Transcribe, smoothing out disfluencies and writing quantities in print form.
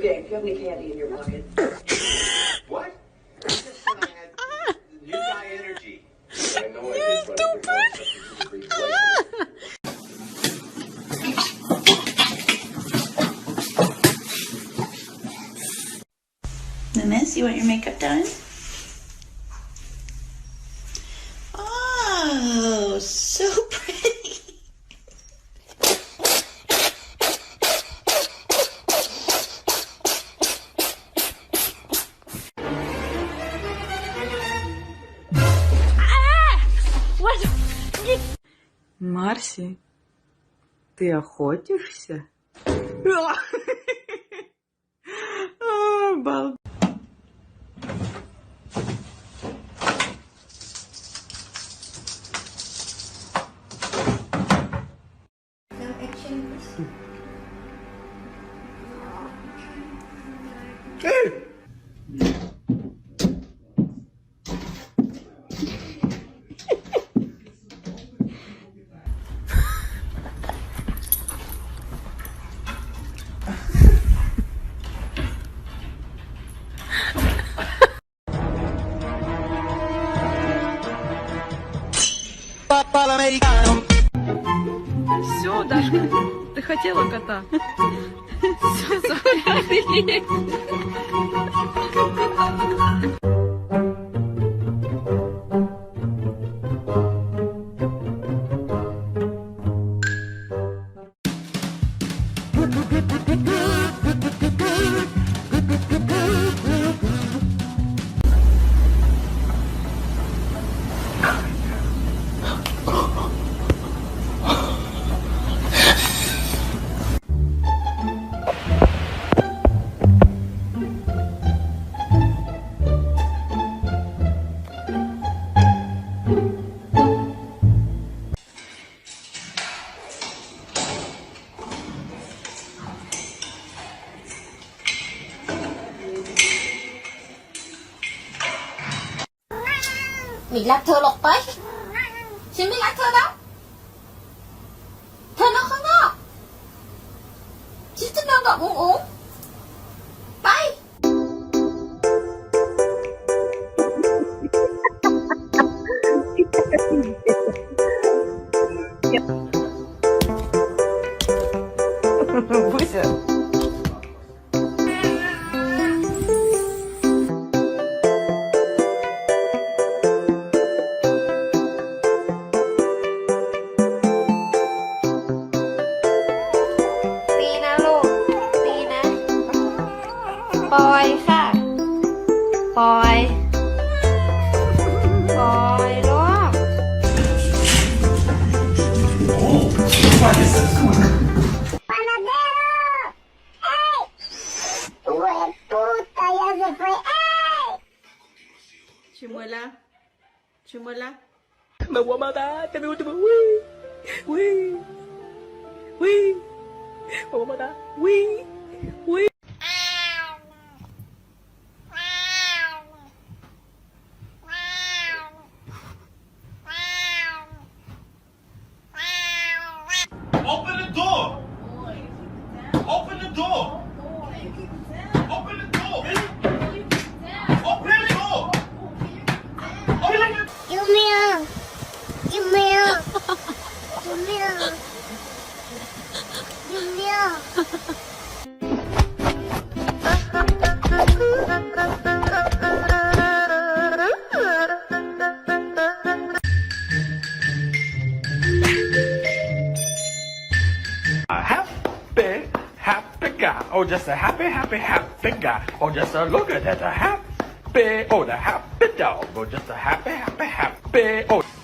Okay, do you have any candy in your pocket? What? I just said I had new guy energy. I know I did, but we're going to the replacement. Miss, you want your makeup done? Oh, so pretty. Марси, ты охотишься? Балдеть. Все, Дашка, ты хотела кота. Все, забыли. Mình lắc thơ lộc tới. Xin mình lắc thơ đâu. Thơ nó không đó. Chị thích đâu gặp uống uống. Bye. Буся. Bòiค่ะปอยปอยลูก Chimuela. Chimuela. Me voy a matar, te veo, uy, uy, uy, me voy a matar, uy, uy. Open the door! Open the door! Open the door! Open the door! Open the Give me a. Give me a. Give me a. Give me a. happy guy. Oh, just a happy guy. Oh, just a look at that, a happy. Oh, the happy dog. Oh, just a happy. Oh.